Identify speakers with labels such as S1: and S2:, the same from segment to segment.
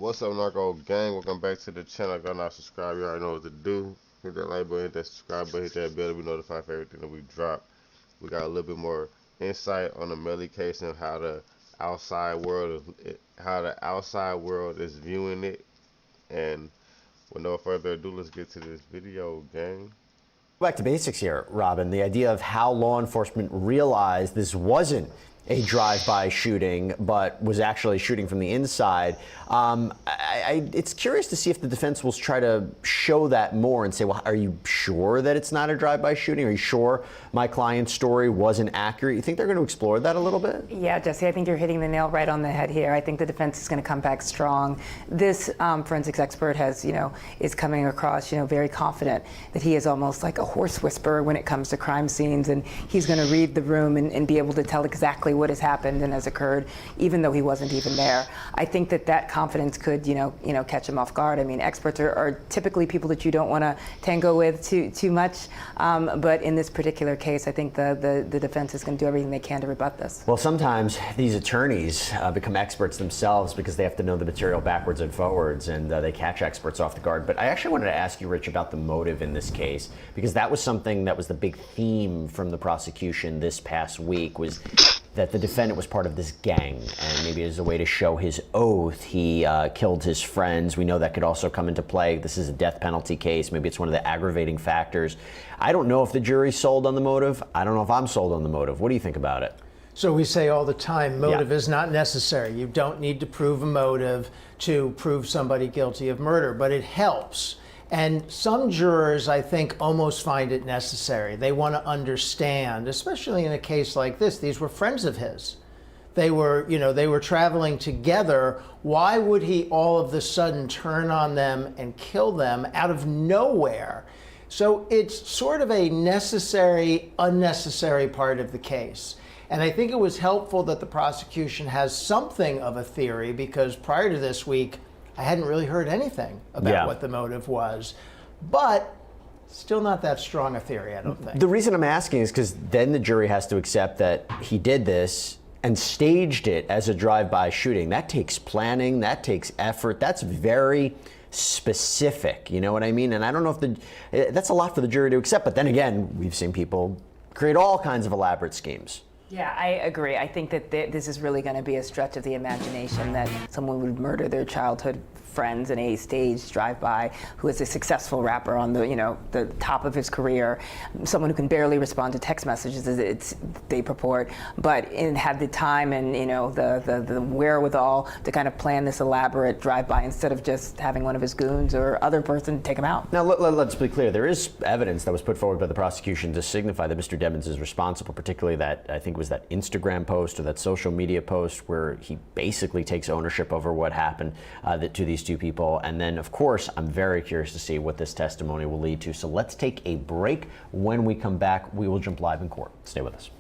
S1: What's up, Narco Gang? Welcome back to the channel. If y'all not subscribed, you already know what to do. Hit that like button, hit that subscribe button, hit that bell to be notified for everything that we drop. We got a little bit more insight on the Melly case and how the outside world is viewing it. And with no further ado, let's get to this video, gang.
S2: Back to basics here, Robin. The idea of how law enforcement realized this wasn't a drive-by shooting, but was actually shooting from the inside. It's curious to see if the defense will try to show that more and say, well, are you sure that it's not a drive-by shooting? Are you sure my client's story wasn't accurate? You think they're going to explore that a little bit?
S3: Yeah, Jesse, I think you're hitting the nail right on the head here. I think the defense is going to come back strong. This forensics expert is coming across, very confident that he is almost like a horse whisperer when it comes to crime scenes, and he's going to read the room and be able to tell exactly what has happened and has occurred, even though he wasn't even there. I think that confidence could, catch him off guard. I mean, experts are typically people that you don't want to tango with too much, but in this particular case, I think the defense is going to do everything they can to rebut this.
S2: Well, sometimes these attorneys become experts themselves because they have to know the material backwards and forwards, and they catch experts off the guard. But I actually wanted to ask you, Rich, about the motive in this case, because that was something that was the big theme from the prosecution this past week, was that the defendant was part of this gang, and maybe as a way to show his oath, he killed his friends. We know that could also come into play. This is a death penalty case. Maybe it's one of the aggravating factors. I don't know if the jury's sold on the motive. I don't know if I'm sold on the motive. What do you think about it?
S4: So we say all the time, motive is not necessary. You don't need to prove a motive to prove somebody guilty of murder, but it helps. And some jurors, I think, almost find it necessary. They want to understand, especially in a case like this. These were friends of his. They were traveling together. Why would he all of a sudden turn on them and kill them out of nowhere? So it's sort of a necessary, unnecessary part of the case. And I think it was helpful that the prosecution has something of a theory, because prior to this week, I hadn't really heard anything about what the motive was, but still not that strong a theory, I don't think.
S2: The reason I'm asking is because then the jury has to accept that he did this and staged it as a drive-by shooting. That takes planning, that takes effort, that's very specific, you know what I mean? And I don't know if that's a lot for the jury to accept, but then again, we've seen people create all kinds of elaborate schemes.
S3: Yeah, I agree. I think that this is really going to be a stretch of the imagination that someone would murder their childhood friends in a staged drive-by, who is a successful rapper on the top of his career, someone who can barely respond to text messages, they purport, but had the time and the wherewithal to kind of plan this elaborate drive-by instead of just having one of his goons or other person take him out.
S2: Now let's be clear. There is evidence that was put forward by the prosecution to signify that Mr. Devins is responsible, particularly that, I think, was that Instagram post or that social media post where he basically takes ownership over what happened to these two people. And then, of course, I'm very curious to see what this testimony will lead to. So let's take a break. When we come back, we will jump live in court. Stay with us.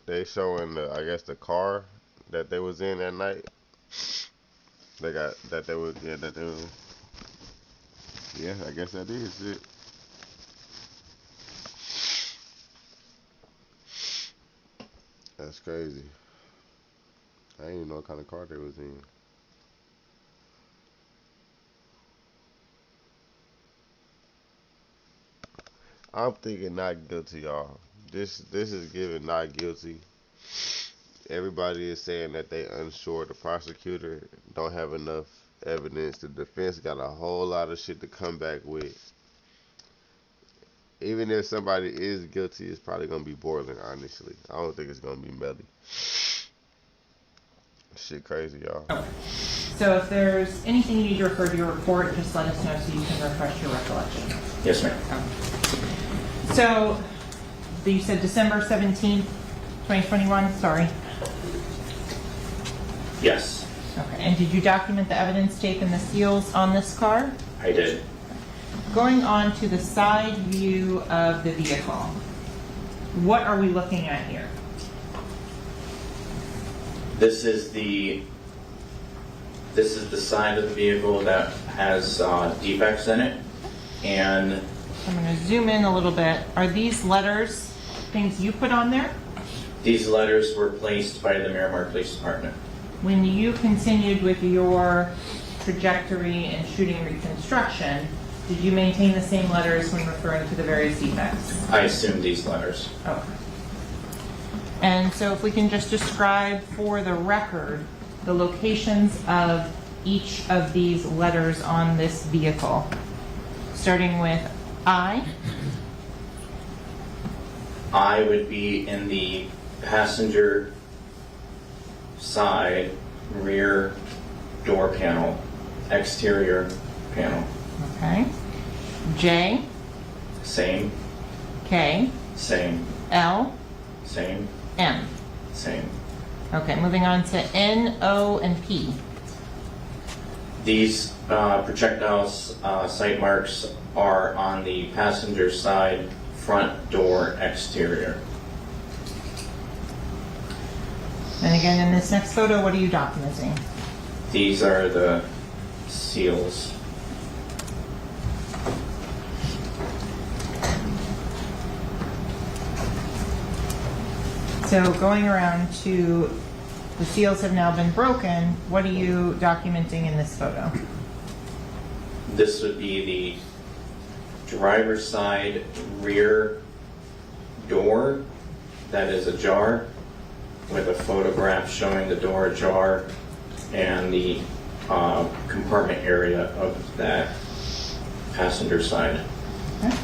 S1: They showing I guess the car that they was in that night. They got that they was I guess that is it. That's crazy. I didn't even know what kind of car they was in. I'm thinking not guilty, y'all. This is giving not guilty. Everybody is saying that they unsure. The prosecutor don't have enough evidence. The defense got a whole lot of shit to come back with. Even if somebody is guilty, it's probably gonna be Borland, honestly. I don't think it's gonna be Melly. Shit crazy, y'all.
S5: Okay. So if there's anything you need to refer to your report, just let us know so you can refresh your recollection.
S6: Yes, ma'am.
S5: Okay. So you said December 17th, 2021, sorry.
S6: Yes.
S5: Okay. And did you document the evidence tape and the seals on this car?
S6: I did.
S5: Going on to the side view of the vehicle, what are we looking at here?
S6: This is the side of the vehicle that has defects in it, and
S5: I'm going to zoom in a little bit. Are these letters things you put on there?
S6: These letters were placed by the Miramar Police Department.
S5: When you continued with your trajectory and shooting reconstruction, did you maintain the same letters when referring to the various defects?
S6: I assumed these letters.
S5: Okay. And so if we can just describe for the record the locations of each of these letters on this vehicle, starting with I.
S6: I would be in the passenger side rear door panel, exterior panel.
S5: Okay. J,
S6: Same,
S5: K,
S6: same,
S5: L,
S6: same,
S5: M.
S6: same.
S5: Okay, moving on to N, O, and P.
S6: These projectiles site marks are on the passenger side front door exterior.
S5: And again, in this next photo, what are you documenting?
S6: These are the seals.
S5: So going around to the seals have now been broken, what are you documenting in this photo?
S6: This would be the driver's side rear door that is ajar, with a photograph showing the door ajar and the compartment area of that passenger side.
S5: Okay.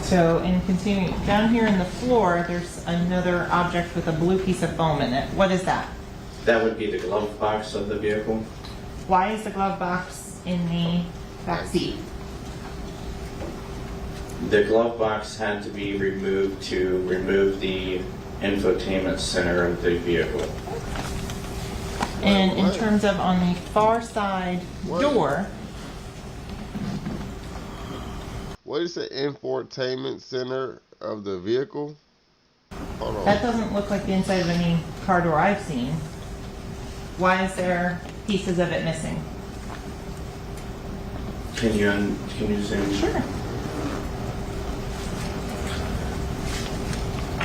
S5: So in continuing, down here in the floor, there's another object with a blue piece of foam in it. What is that?
S6: That would be the glove box of the vehicle.
S5: Why is the glove box in the back seat?
S6: The glove box had to be removed to remove the infotainment center of the vehicle.
S5: And in
S1: What?
S5: terms of on the far side
S1: What?
S5: door,
S1: What is the infotainment center of the vehicle? Hold on.
S5: that doesn't look like the inside of any car door I've seen. Why is there pieces of it missing?
S6: Can you zoom?
S5: Sure.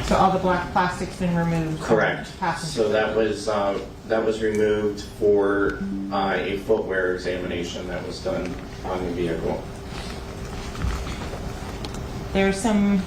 S5: So all the black plastic's been removed? from
S6: Correct.
S5: the passenger
S6: So that was removed for a footwear examination that was done on the vehicle.
S5: There's some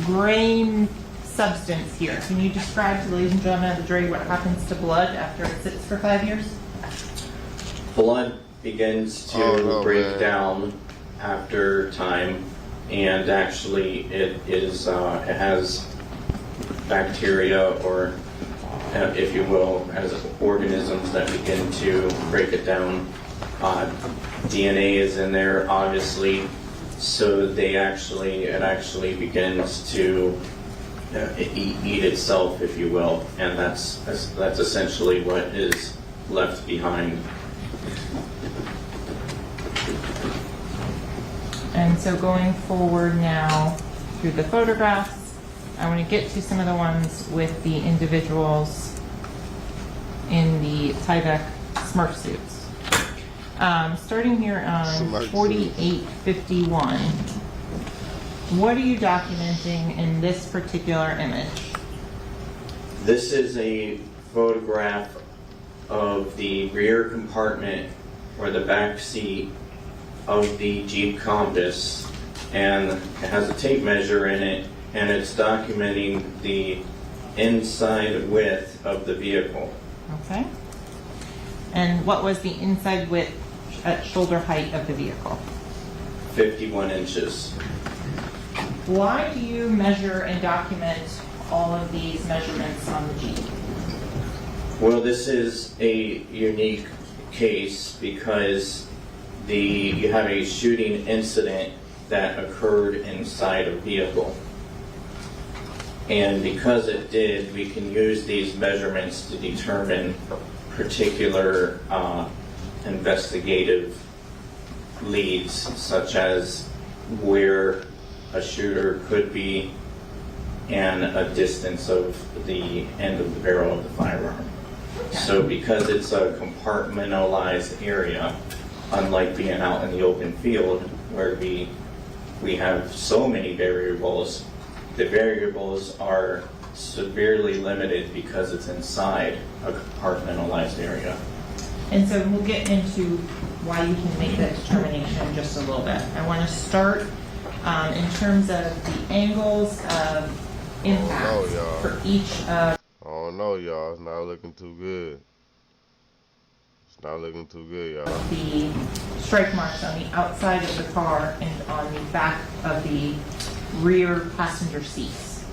S5: gray substance here. Can you describe to the ladies and gentlemen of the jury what happens to blood after it sits for 5 years?
S6: Blood begins to
S1: Oh, no,
S6: break
S1: man.
S6: down after time, and actually it has bacteria, or if you will, as organisms that begin to break it down. DNA is in there, obviously, so it actually begins to eat itself, if you will, and that's essentially what is left behind.
S5: And so going forward now through the photographs, I want to get to some of the ones with the individuals in the Tyvek Smurf suits. Starting here on
S1: Smurf suits.
S5: 4851, what are you documenting in this particular image?
S6: This is a photograph of the rear compartment or the back seat of the Jeep Compass, and it has a tape measure in it, and it's documenting the inside width of the vehicle.
S5: Okay. And what was the inside width at shoulder height of the vehicle?
S6: 51 inches.
S5: Why do you measure and document all of these measurements on the Jeep?
S6: Well, this is a unique case because you have a shooting incident that occurred inside a vehicle. And because it did, we can use these measurements to determine particular investigative leads, such as where a shooter could be and a distance of the end of the barrel of the firearm. So because it's a compartmentalized area, unlike being out in the open field where we have so many variables, the variables are severely limited because it's inside a compartmentalized area.
S5: And so we'll get into why you can make that determination in just a little bit. I want to start in terms of the angles of impact
S1: Oh, no, y'all.
S5: for each of
S1: Oh no, y'all. It's not looking too good. It's not looking too good, y'all.
S5: the strike marks on the outside of the car and on the back of the rear passenger seats.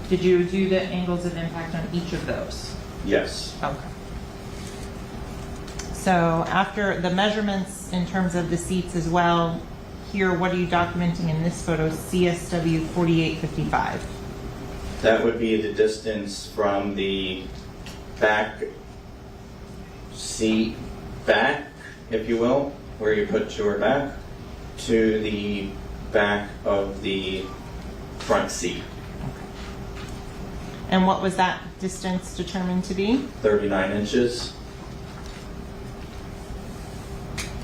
S5: Did you do the angles of impact on each of those?
S6: Yes.
S5: Okay. So after the measurements in terms of the seats as well, here, what are you documenting in this photo, CSW 4855?
S6: That would be the distance from the back seat back, if you will, where you put your back, to the back of the front seat.
S5: And what was that distance determined to be?
S6: 39 inches.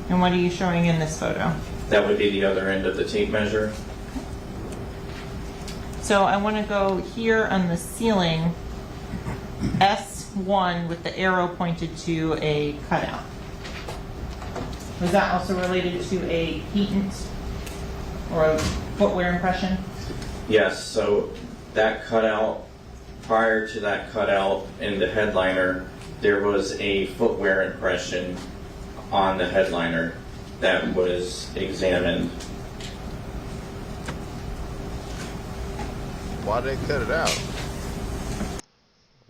S5: And what are you showing in this photo?
S6: That would be the other end of the tape measure.
S5: So I want to go here on the ceiling, S1 with the arrow pointed to a cutout. Was that also related to a patent or a footwear impression?
S6: Yes, so that cutout, prior to that cutout in the headliner, there was a footwear impression on the headliner that was examined.
S1: Why they cut it out?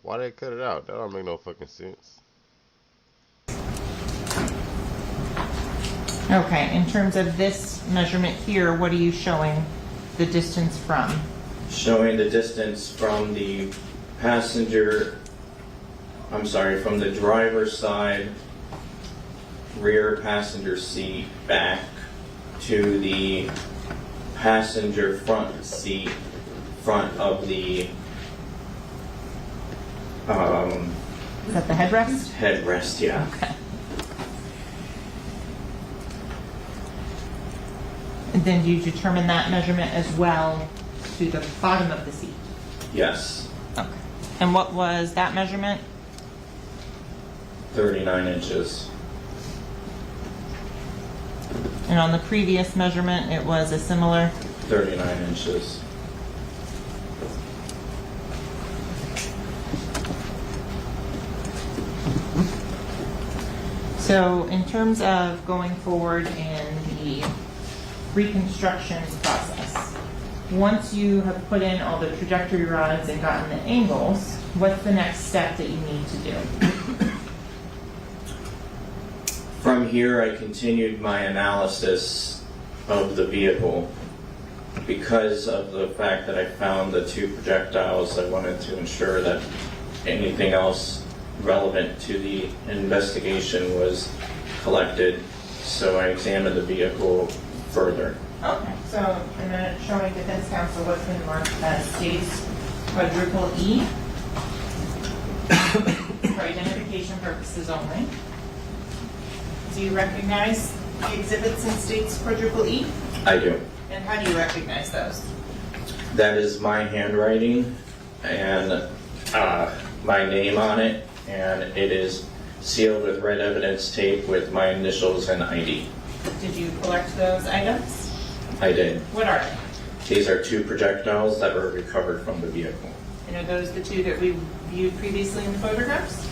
S1: Why they cut it out? That don't make no fucking sense.
S5: Okay, in terms of this measurement here, what are you showing the distance from?
S6: Showing the distance from the passenger, I'm sorry, from the driver's side rear passenger seat back to the passenger front seat front of the
S5: Is that the headrest?
S6: headrest, yeah.
S5: Okay. And then do you determine that measurement as well to the bottom of the seat?
S6: Yes,
S5: Okay. And what was that measurement?
S6: 39 inches.
S5: And on the previous measurement, it was a similar?
S6: 39 inches.
S5: So in terms of going forward in the reconstruction process, once you have put in all the trajectory rods and gotten the angles, what's the next step that you need to do?
S6: From here, I continued my analysis of the vehicle. Because of the fact that I found the two projectiles, I wanted to ensure that anything else relevant to the investigation was collected, so I examined the vehicle further.
S5: Okay, so I'm going to show defense counsel what's been marked as states quadruple E for identification purposes only. Do you recognize the exhibits in states quadruple E?
S6: I do.
S5: And how do you recognize those?
S6: That is my handwriting and my name on it, and it is sealed with red evidence tape with my initials and ID.
S5: Did you collect those items?
S6: I did.
S5: What are they?
S6: These are two projectiles that were recovered from the vehicle.
S5: And are those the two that we viewed previously in the photographs?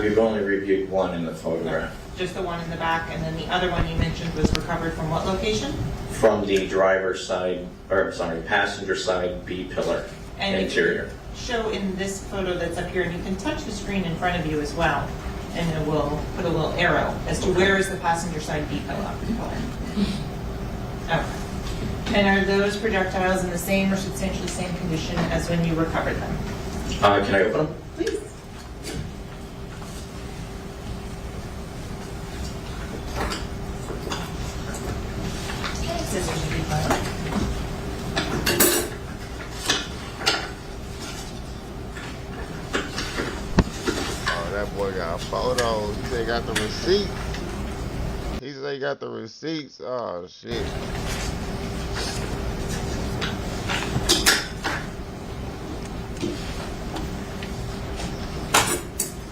S6: We've only reviewed one in the photograph.
S5: Just the one in the back, and then the other one you mentioned was recovered from what location?
S6: From the driver's side, or sorry, passenger side B pillar
S5: And if
S6: interior.
S5: Show in this photo that's up here, and you can touch the screen in front of you as well, and it will put a little arrow as to where is the passenger side B pillar. Okay. And are those projectiles in the same or substantially same condition as when you recovered them?
S6: Can I open them?
S5: Please. Scissors would be fine.
S1: Oh, that boy got photos. He said he got the receipt. He said he got the receipts. Oh shit.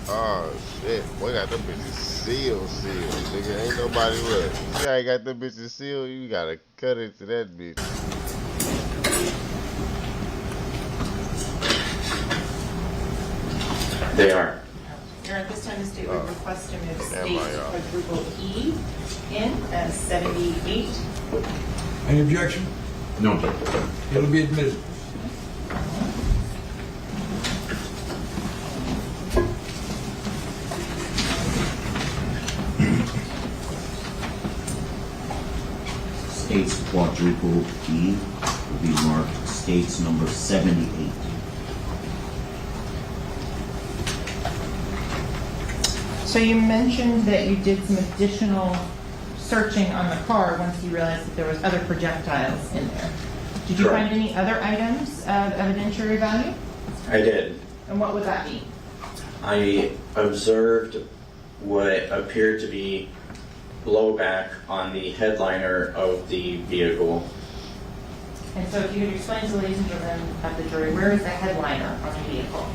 S1: Oh shit, boy got them bitches sealed. Nigga, ain't nobody look. You ain't got them bitches sealed, you gotta cut into that bitch.
S6: They are.
S5: Your Honor, at this time, the state would request to move
S1: Am
S5: state
S1: I,
S5: quadruple E in as 78.
S7: Any objection?
S8: No.
S7: It'll be admitted.
S8: States quadruple E will be marked states number 78.
S5: So you mentioned that you did some additional searching on the car once you realized that there was other projectiles in there. Did you
S6: Correct.
S5: find any other items of evidentiary value?
S6: I did.
S5: And what would that be?
S6: I observed what appeared to be blowback on the headliner of the vehicle.
S5: And so if you could explain to the ladies and gentlemen of the jury, where is the headliner on the vehicle?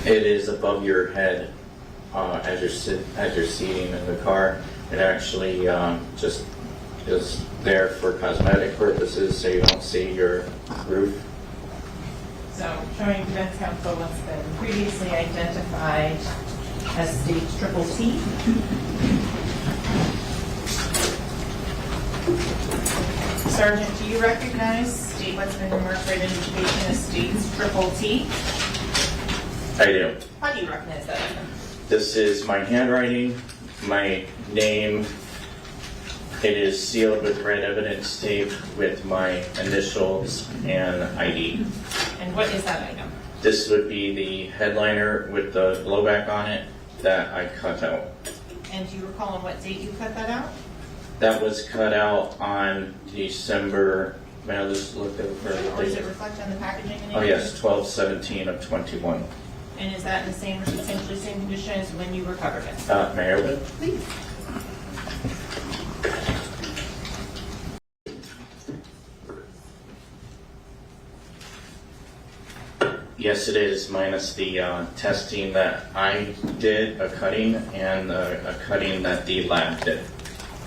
S6: It is above your head as you're seating in the car. It actually just is there for cosmetic purposes, so you don't see your roof.
S5: So showing defense counsel what's been previously identified as states triple T. Sergeant, do you recognize state what's been marked for identification as states triple T?
S6: I do.
S5: How do you recognize that item?
S6: This is my handwriting, my name. It is sealed with red evidence tape with my initials and ID.
S5: And what is that item?
S6: This would be the headliner with the blowback on it that I cut out.
S5: And do you recall on what date you cut that out?
S6: That was cut out on December, may I just look over
S5: Or does it
S6: the
S5: reflect on the packaging? in
S6: Oh
S5: any
S6: yes,
S5: way?
S6: 12/17 of 21.
S5: And is that in the same, essentially same condition as when you recovered it?
S6: Mayor?
S5: Please.
S6: Yes, it is, minus the testing that I did, a cutting, and a cutting that the lab did.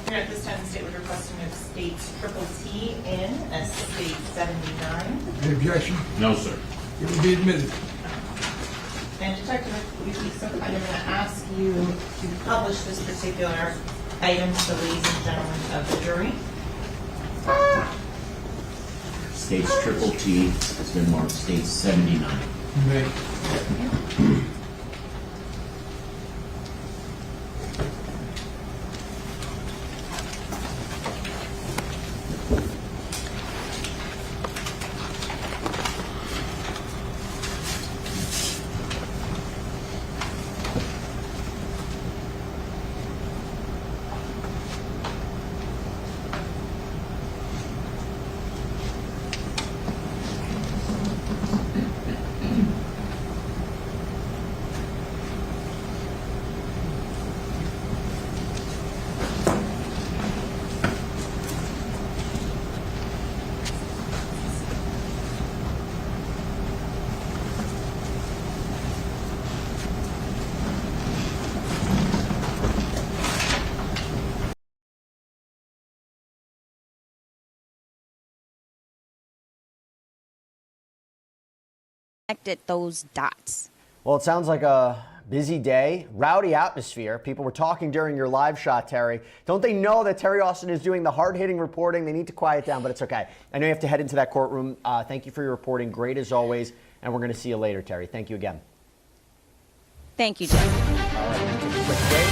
S5: Here at this time, the state would request to move states triple T in as state 79.
S7: Any objection?
S8: No, sir.
S7: It will be admitted.
S5: And Detective, if you'd be so kind, I'm going to ask you to publish this particular item to the ladies and gentlemen of the jury.
S8: States triple T has been marked states 79.
S7: You may.
S9: Connected those dots.
S2: Well, it sounds like a busy day, rowdy atmosphere. People were talking during your live shot, Terry. Don't they know that Terry Austin is doing the hard-hitting reporting? They need to quiet down, but it's okay. I know you have to head into that courtroom. Thank you for your reporting. Great as always. And we're going to see you later, Terry. Thank you again.
S9: Thank you, Jeff.
S2: All right, take a quick break.